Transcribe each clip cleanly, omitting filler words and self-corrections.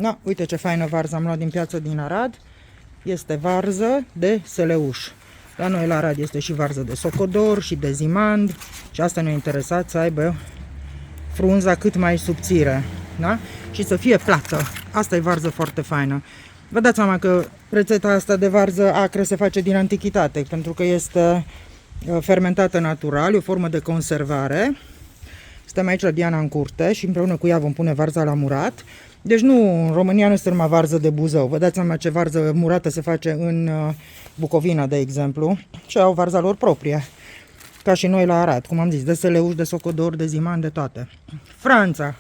Da, uite ce faină varză am luat din piață din Arad. Este varză de seleuș. La noi la Arad este și varză de socodor și de zimand. Și asta ne-a interesat, să aibă frunza cât mai subțire, da? Și să fie plată. Asta e varză foarte faină. Vă dați seama că rețeta asta de varză acră se face din antichitate, pentru că este fermentată natural, e o formă de conservare. Suntem aici la Diana în curte și împreună cu ea vom pune varza la murat. Deci nu, în România nu este numai varză de Buzău. Vă dați seama ce varză murată se face în Bucovina, de exemplu, și au varza lor proprie. Ca și noi la Arad, cum am zis, de seleuș, de socodor, de ziman, de toate. Franța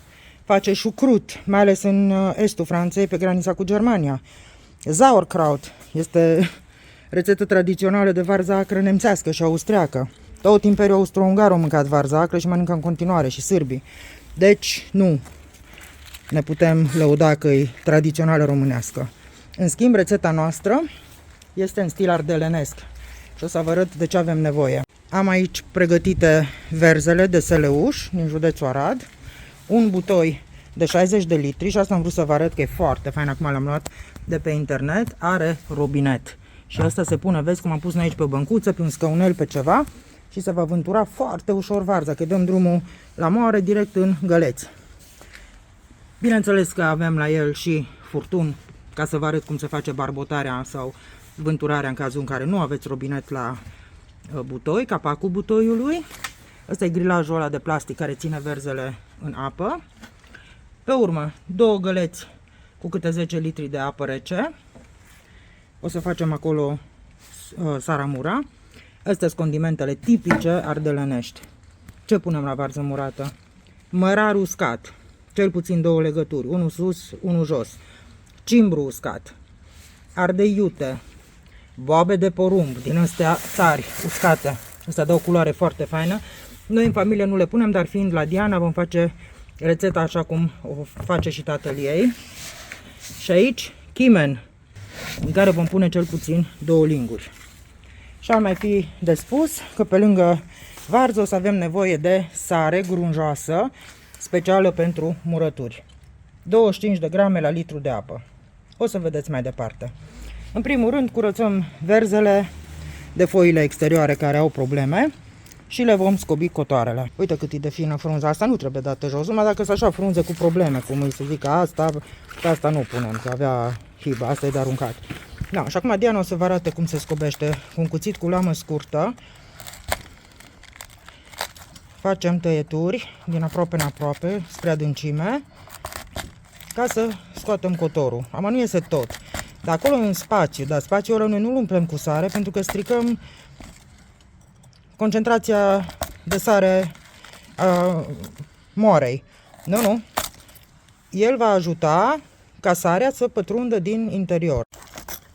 face șucrut, mai ales în estul Franței, pe granița cu Germania. Sauerkraut este rețetă tradițională de varză acră nemțească și austriacă. Tot Imperiul Austro-Ungar a mâncat varză acră și mănâncă în continuare, și sârbii. Deci nu ne putem lăuda că e tradițională românească. În schimb, rețeta noastră este în stil ardelenesc și o să vă arăt de ce avem nevoie. Am aici pregătite verzele de seleuș din județul Arad, un butoi de 60 de litri și asta am vrut să vă arăt că e foarte fain, acum l-am luat de pe internet, are robinet. Și asta se pune, vezi cum am pus noi aici pe o băncuță, pe un scăunel, pe ceva și se va vântura foarte ușor varza, că dăm drumul la moare direct în găleți. Bineînțeles că avem la el și furtun, ca să vă arăt cum se face barbotarea sau vânturarea în cazul în care nu aveți robinet la butoi, capacul butoiului. Ăsta e grilajul ăla de plastic care ține verzele în apă. Pe urmă, 2 găleți cu câte 10 litri de apă rece. O să facem acolo saramura. Astea sunt condimentele tipice ardelenești. Ce punem la varză murată? Mărar uscat, cel puțin 2 legături, unul sus, unul jos. Cimbru uscat, ardei iute, boabe de porumb, din astea țari uscate. Astea dau o culoare foarte faină. Noi în familie nu le punem, dar fiind la Diana vom face rețeta așa cum o face și tatăl ei. Și aici chimen, în care vom pune cel puțin 2 linguri. Și ar mai fi de spus că pe lângă varză o să avem nevoie de sare grunjoasă, specială pentru murături. 25 de grame la litru de apă. O să vedeți mai departe. În primul rând curățăm verzele de foile exterioare care au probleme și le vom scobi cotoarele. Uite cât e de fină frunza asta, nu trebuie dată jos, numai dacă sunt așa frunze cu probleme, cum îi se zic asta, pe asta nu punem, că avea hiba, asta e de aruncat. Da, și acum Diana o să vă arate cum se scobește cu un cuțit cu lamă scurtă. Facem tăieturi din aproape în aproape, spre adâncime, ca să scoatem cotorul. Ama nu iese tot. Dar acolo e un spațiu, dar spațiul ăla noi nu-l umplem cu sare, pentru că stricăm concentrația de sare a moarei. Nu. El va ajuta ca sarea să pătrundă din interior.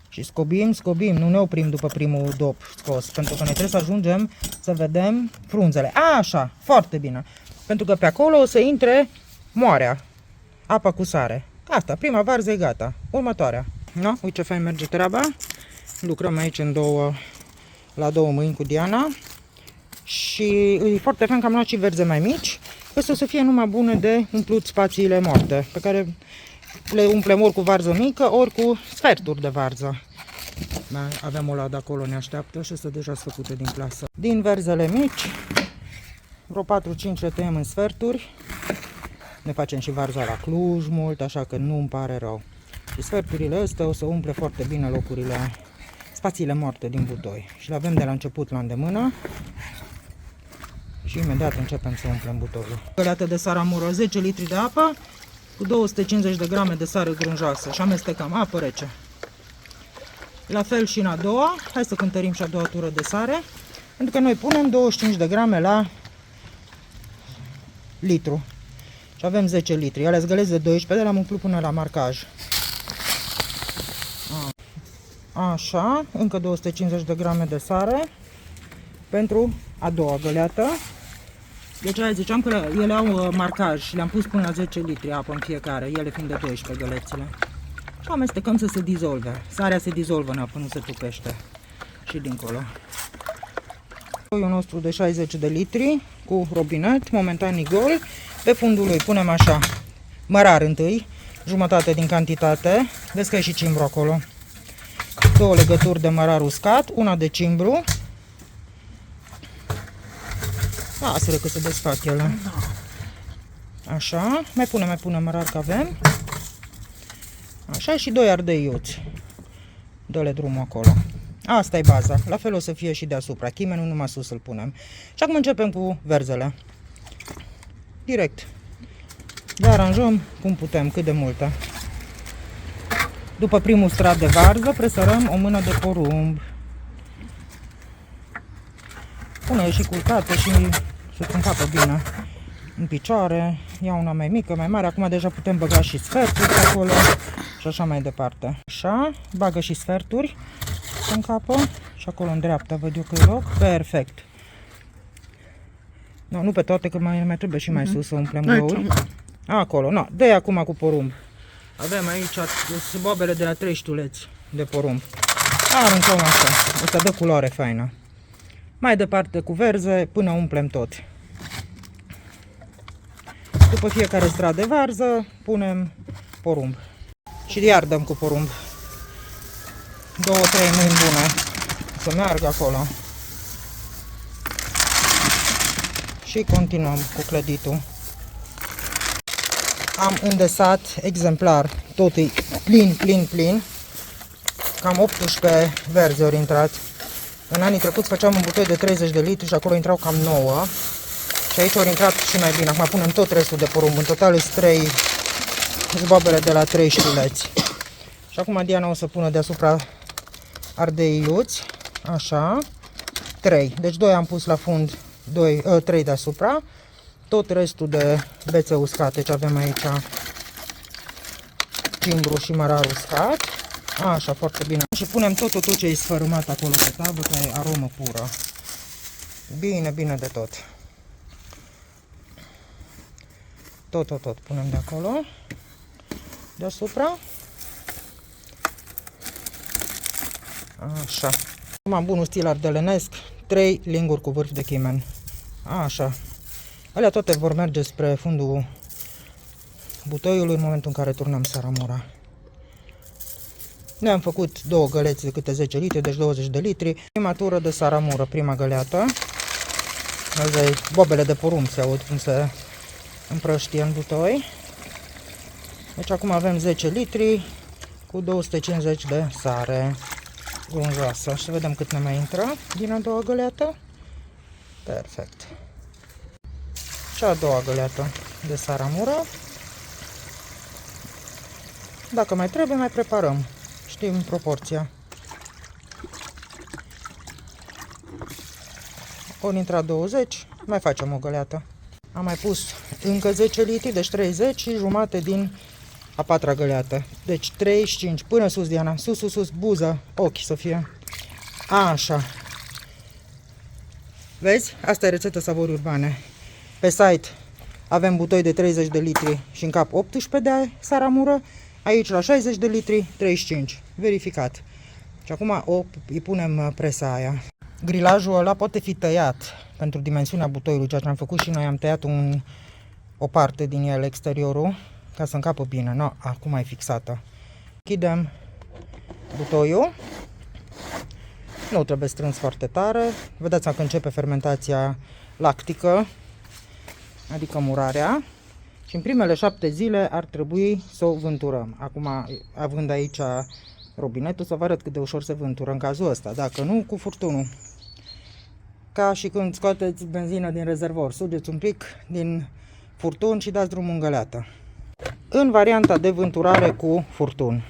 Și scobim, nu ne oprim după primul dop scos, pentru că noi trebuie să ajungem să vedem frunzele. Așa, foarte bine. Pentru că pe acolo o să intre moarea, apa cu sare. Asta, prima varză e gata. Următoarea. No? Uite ce fain merge treaba. Lucrăm aici la 2 mâini cu Diana. Și e foarte fain că am luat și verze mai mici. Asta o să fie numai bune de umplut spațiile moarte, pe care le umplem ori cu varză mică, ori cu sferturi de varză. Da, avem o ladă acolo, ne așteaptă și astea deja sunt făcute din plasă. Din verzele mici, vreo 4-5 le tăiem în sferturi. Ne facem și varza la Cluj mult, așa că nu îmi pare rău. Și sferturile astea o să umple foarte bine locurile, spațiile moarte din butoi. Și le avem de la început la îndemână. Și imediat începem să umplem butoiul. Găleată de saramură, 10 litri de apă cu 250 de grame de sare grunjoasă și amestecăm apă rece. La fel și în a doua, hai să cântărim și a doua tură de sare, pentru că noi punem 25 de grame la litru. Și avem 10 litri, ele zgălesc de 12, de le-am umplut până la marcaj. Așa, încă 250 de grame de sare pentru a doua găleată. Deci ziceam că ele au marcaj și le-am pus până la 10 litri apă în fiecare, ele fiind de 12 gălețile. Și amestecăm să se dizolve. Sarea se dizolvă în apă, nu se tupește. Și dincolo. Puiul nostru de 60 de litri cu robinet, momentan e gol. Pe fundul lui punem așa mărar întâi, jumătate din cantitate. Vezi că e și cimbru acolo. 2 legături de mărar uscat, una de cimbru. Lasă-le că se desfac ele. Așa, mai pune mărar că avem. Așa, și 2 ardei iuți. Dă-le drumul acolo. Asta e baza. La fel o să fie și deasupra. Chimenul numai sus îl punem. Și acum începem cu verzele. Direct. Le aranjăm cum putem, cât de multe. După primul strat de varză, presărăm o mână de porumb. Pune și culcată și se încapă bine în picioare. Ia una mai mică, mai mare. Acum deja putem băga și sferturi acolo și așa mai departe. Așa, bagă și sferturi în capă și acolo în dreapta văd eu că e loc. Perfect. No, nu pe toate, că mai trebuie și mai sus să umplem găuri. Acolo, no, dă acum cu porumb. Avem aici bobele de la 3 ștuleți de porumb. Aruncăm așa. Asta dă culoare faină. Mai departe cu verze până umplem tot. După fiecare strat de varză punem porumb. Și iar dăm cu porumb. 2-3 mâini bune. Să meargă acolo. Și continuăm cu clăditul. Am îndesat exemplar. Tot e plin. Cam 18 verzi au intrat. În anii trecuți făceam un butoi de 30 de litri și acolo intrau cam 9. Și aici au intrat și mai bine. Acum punem tot restul de porumb. În total sunt 3 zbobele de la 3 știleți. Și acum Diana o să pună deasupra ardei iuți. Așa. 3. Deci 2 am pus la fund, 3 deasupra. Tot restul de bețe uscate ce avem aici. Cimbru și mărar uscat. Așa, foarte bine. Și punem totul ce e sfărâmat acolo pe tavă, că e aromă pură. Bine de tot. Tot punem de acolo. Deasupra. Așa. Acum am bunul stil ardelenesc. 3 linguri cu vârf de chimen. Așa. Alea toate vor merge spre fundul butoiului în momentul în care turnăm saramura. Ne-am făcut 2 găleți de câte 10 litri, deci 20 de litri. Prima tură de saramură, prima găleată. Bobele de porumb se aud cum se împrăștie în butoi. Deci acum avem 10 litri cu 250 de sare grunjoasă. Și să vedem cât ne mai intră din a doua găleată. Perfect. Și a doua găleată de saramură. Dacă mai trebuie, mai preparăm. Știm proporția. Ori intra 20, mai facem o găleată. Am mai pus încă 10 litri, deci 30 și jumate din a 4-a găleată. Deci 35 până sus, Diana. Sus, buză, ochi să fie. Așa. Vezi? Asta e rețeta Savori Urbane. Pe site avem butoi de 30 de litri și în cap 18 de saramură. Aici la 60 de litri 35. Verificat. Și acum îi punem presa aia. Grilajul ăla poate fi tăiat pentru dimensiunea butoiului, ceea ce am făcut și noi. Am tăiat o parte din el, exteriorul, ca să încapă bine. No, acum e fixată. Închidem butoiul. Nu trebuie strâns foarte tare. Vedeți că începe fermentația lactică, adică murarea. Și în primele 7 zile ar trebui să o vânturăm. Acum, având aici robinetul, să vă arăt cât de ușor se vântură în cazul ăsta. Dacă nu, cu furtunul. Ca și când scoateți benzină din rezervor. Sugeți un pic din furtun și dați drumul în găleată. În varianta de vânturare cu furtun.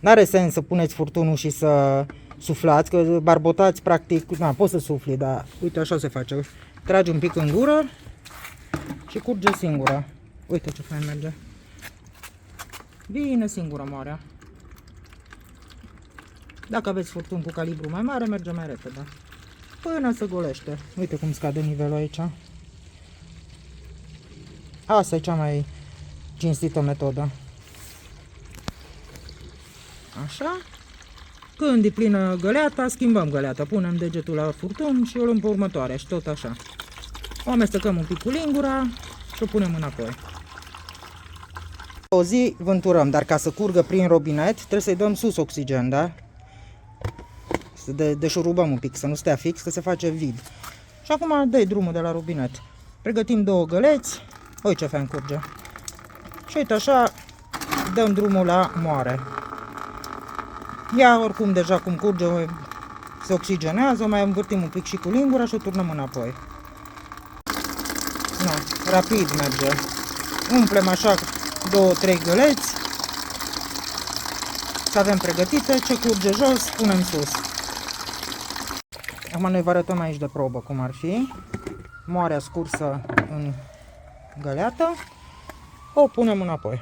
N-are sens să puneți furtunul și să suflați, că barbotați practic, poți să sufli, dar uite așa se face. Tragi un pic în gură și curge singură. Uite ce fain merge. Bine singură moarea. Dacă aveți furtun cu calibru mai mare, merge mai repede. Până se golește. Uite cum scade nivelul aici. Asta e cea mai cinstită metodă. Așa. Când e plină găleata, schimbăm găleata. Punem degetul la furtun și o luăm pe următoarea și tot așa. O amestecăm un pic cu lingura și o punem înapoi. O zi vânturăm, dar ca să curgă prin robinet trebuie să-i dăm sus oxigen, da? Să deșurubăm un pic, să nu stea fix, că se face vid. Și acum dai drumul de la robinet. Pregătim 2 găleți. Uite ce fain curge. Și uite așa, dăm drumul la moare. Ea oricum deja cum curge se oxigenează, o mai învârtim un pic și cu lingura și o turnăm înapoi. No, rapid merge. Umplem așa 2-3 găleți. Să avem pregătite, ce curge jos, punem sus. Acum noi vă arătăm aici de probă cum ar fi. Moarea scursă în găleată. O punem înapoi.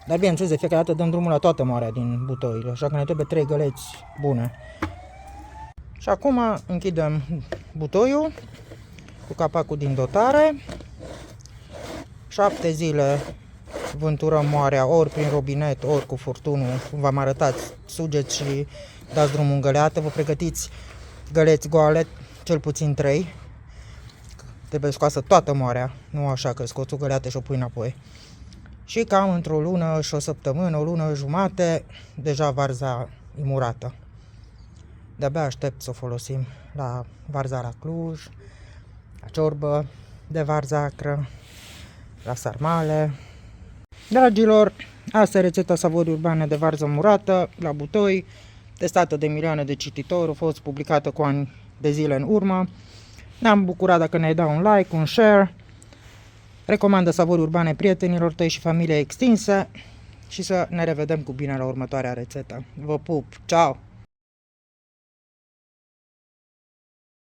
Dar bineînțeles, de fiecare dată dăm drumul la toată moarea din butoi, așa că ne trebuie 3 găleți bune. Și acum închidem butoiul cu capacul din dotare. 7 zile vânturăm moarea ori prin robinet, ori cu furtunul, cum v-am arătat, sugeți și dați drumul în găleată. Vă pregătiți găleți goale, cel puțin 3. Trebuie scoasă toată moarea, nu așa că scoți o găleată și o pui înapoi. Și cam într-o lună și o săptămână, o lună jumate, deja varza e murată. De-abia aștept să o folosim la varza la Cluj, la ciorbă de varză acră, la sarmale. Dragilor, asta e rețeta Savori Urbane de varză murată la butoi, testată de milioane de cititori, a fost publicată cu ani de zile în urmă. Ne-am bucurat dacă ne-ai dat un like, un share. Recomandă Savori Urbane prietenilor tăi și familie extinse și să ne revedem cu bine la următoarea rețetă. Vă pup! Ciao!